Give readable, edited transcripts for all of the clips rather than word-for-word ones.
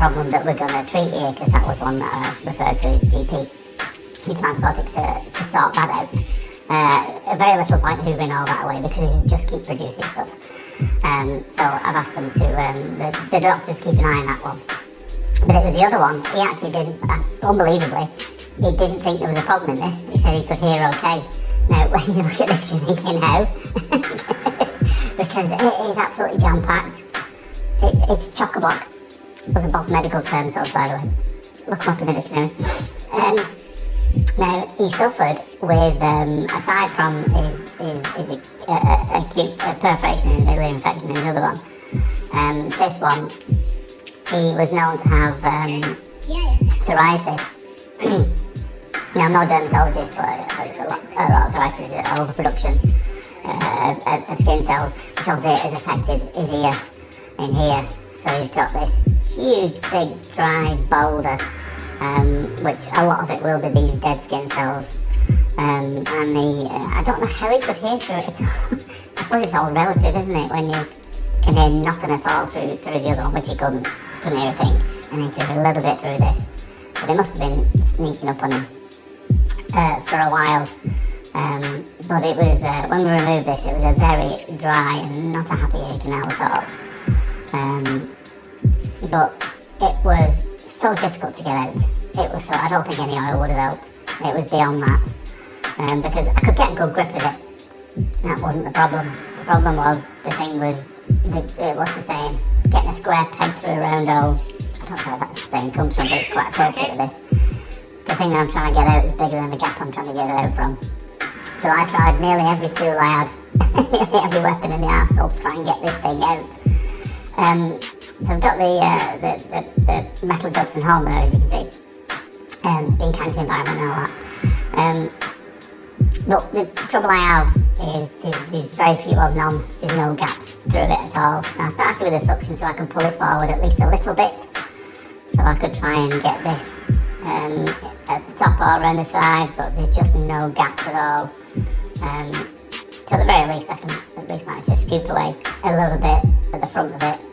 problem that we're going to treat here, because that was one that I referred to as GP. Needs antibiotics to sort that out. A very little point hoovering all that away, because he just keep producing stuff. So I've asked them to, the doctors keep an eye on that one. But it was the other one, he actually didn't, unbelievably, he didn't think there was a problem in this. He said he could hear okay. Now, when you look at this, you're thinking, how? Because it is absolutely jam-packed. It's chock-a-block. Those are both medical terms, those, by the way. Look them up in the dictionary. Now, he suffered with, aside from his acute perforation in his middle ear infection in his other one, this one, he was known to have psoriasis. I'm no dermatologist, but a lot of psoriasis is overproduction of skin cells, which obviously has affected his ear in here. So he's got this huge, big, dry boulder, which a lot of it will be these dead skin cells. And I don't know how he could hear through it at all. I suppose it's all relative, isn't it, when you can hear nothing at all through the other one, which he couldn't hear a thing, and he could hear a little bit through this. But it must have been sneaking up on him for a while. But it was, when we removed this, it was a very dry and not a happy ear canal at all. But it was so difficult to get out. It was so, I don't think any oil would have helped. It was beyond that. Because I could get a good grip of it. That wasn't the problem. The problem was, the thing was, what's the saying? Getting a square peg through a round hole. I don't know where that saying comes from, but it's quite appropriate for this. The thing that I'm trying to get out is bigger than the gap I'm trying to get it out from. So I tried nearly every tool I had, nearly every weapon in the arsenal to try and get this thing out. So I've got the metal Judson hole there, as you can see. Being kind of environment and all that. But the trouble I have is there's very few, well, none, there's no gaps through it at all. Now I started with a suction so I can pull it forward at least a little bit, so I could try and get this at the top or around the sides, but there's just no gaps at all. So at the very least I can at least manage to scoop away a little bit at the front of it,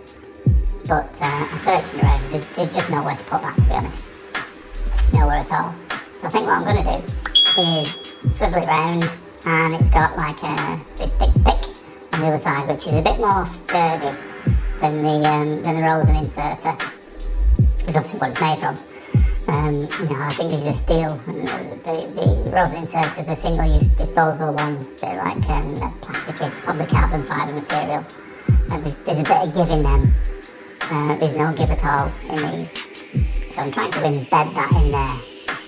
but I'm searching around, there's just nowhere to put that, to be honest. Nowhere at all. So I think what I'm going to do is swivel it round, and it's got like this thick pick on the other side, which is a bit more sturdy than the Rosen inserter. It's obviously what it's made from. I think these are steel, and the Rosen inserters, the single-use disposable ones, they're like plasticky, probably carbon fibre material. And there's a bit of give in them. There's no give at all in these. So I'm trying to embed that in there.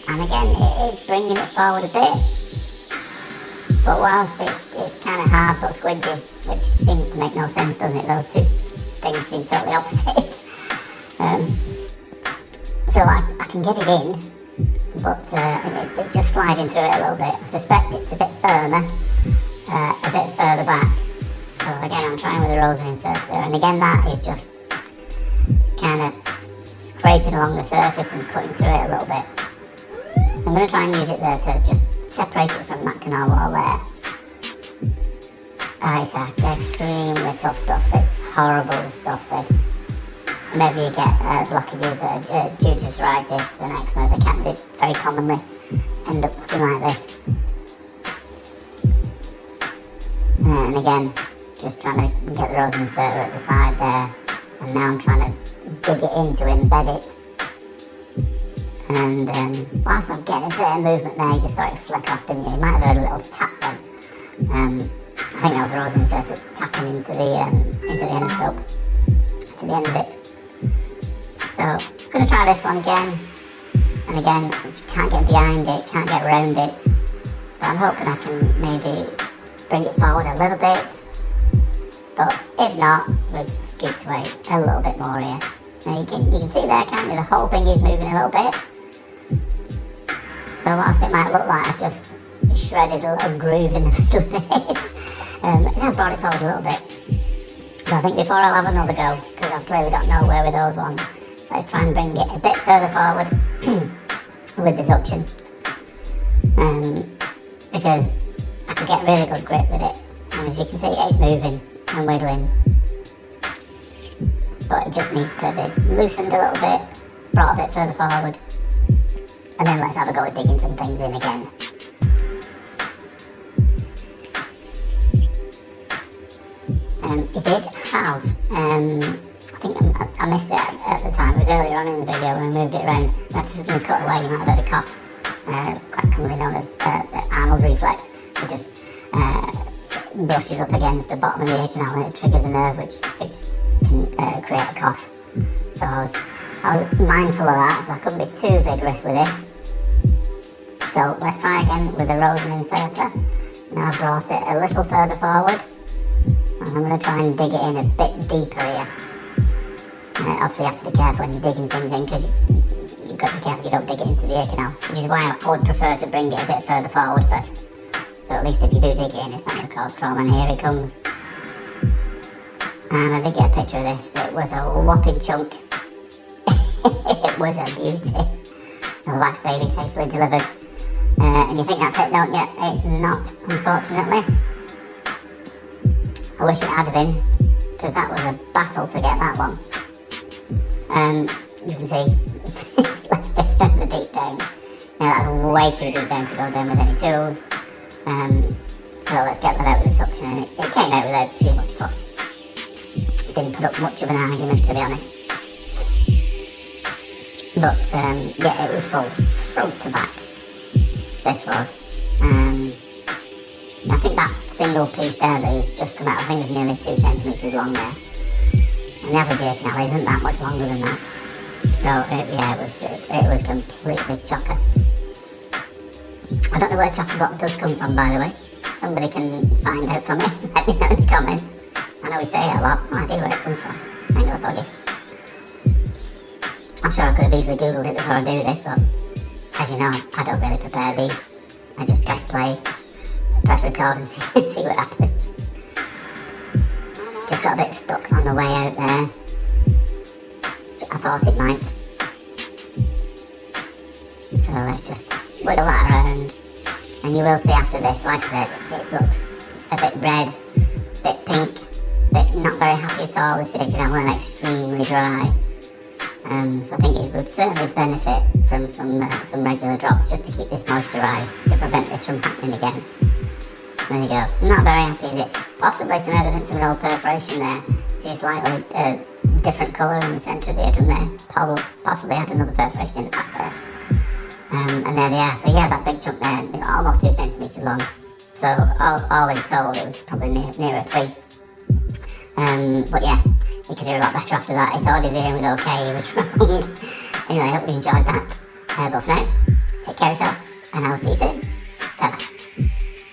And again, it is bringing it forward a bit. But whilst it's kind of hard but squidgy, which seems to make no sense, doesn't it? Those two things seem totally opposite. So I can get it in, but it's just sliding through it a little bit. I suspect it's a bit firmer, a bit further back. So again, I'm trying with the Rosen insert there, and again that is just kind of scraping along the surface and cutting through it a little bit. So I'm going to try and use it there to just separate it from that canal wall there. It's extremely tough stuff. It's horrible stuff, this. Whenever you get blockages that are due to psoriasis and eczema, they very commonly end up looking like this. And again, just trying to get the Rosen inserter at the side there, and now I'm trying to dig it in to embed it. And whilst I'm getting a bit of movement there, you just saw it flick off, didn't you? You might have heard a little tap then. I think that was the Rosen inserter tapping into the endoscope, to the end of it. So I'm going to try this one again, and again, you can't get behind it, can't get around it, but I'm hoping I can maybe bring it forward a little bit, but if not, we've scooped away a little bit more here. Now you can see there, can't you, the whole thing is moving a little bit. So whilst it might look like I've just shredded a little groove in the middle of it, it has brought it forward a little bit. But I think before I'll have another go, because I've clearly got nowhere with those ones, let's try and bring it a bit further forward with the suction, because I can get a really good grip with it, and as you can see, it's moving and wiggling. but it just needs to be loosened a little bit, brought a bit further forward, and then let's have a go at digging some things in again. It did have, I think I missed it at the time, it was earlier on in the video when we moved it around, I had to suddenly cut away, you might have heard a cough, quite commonly known as Arnold's reflex. It just brushes up against the bottom of the ear canal and it triggers a nerve which can create a cough. So I was mindful of that, so I couldn't be too vigorous with this. So let's try again with the Rosen inserter. Now I've brought it a little further forward. And I'm going to try and dig it in a bit deeper here. Obviously you have to be careful when you're digging things in because you've got to be careful you don't dig it into the ear canal, which is why I would prefer to bring it a bit further forward first. So at least if you do dig it in, it's not going to cause trauma. And here it comes. And I did get a picture of this. It was a whopping chunk. It was a beauty. A wax baby safely delivered. And you think that's it, don't you? It's not, unfortunately. I wish it had been, because that was a battle to get that one. You can see, it's further deep down. Now that's way too deep down to go down with any tools. So let's get that out with the suction, and it came out without too much fuss. It didn't put up much of an argument, to be honest. But yeah, it was full, front to back. This was. I think that single piece there that had just come out, I think it was nearly 2 centimetres long there. And the average ear canal isn't that much longer than that. So it was completely chocker. I don't know where chocker block does come from, by the way. Somebody can find out for me. Let me know in the comments. I know we say it a lot. No idea where it comes from. I never thought this. I'm sure I could have easily googled it before I do this, but as you know, I don't really prepare these. I just press play, press record and see what happens. Just got a bit stuck on the way out there. I thought it might. So let's just wiggle that around. And you will see after this, like I said, it looks a bit red, a bit pink, but not very happy at all. This ear canal and extremely dry. So I think it would certainly benefit from some regular drops just to keep this moisturised, to prevent this from happening again. There you go. Not very happy, is it? Possibly some evidence of an old perforation there. See a slightly different colour in the centre of the eardrum there. Possibly had another perforation in the past there. And there they are. So yeah, that big chunk there, almost 2 centimetres long. So all in total, it was probably nearer 3. But yeah, he could do a lot better after that. He thought his ear was okay, he was wrong. Anyway, I hope you enjoyed that. But for now, take care of yourself, and I'll see you soon. Ta-da.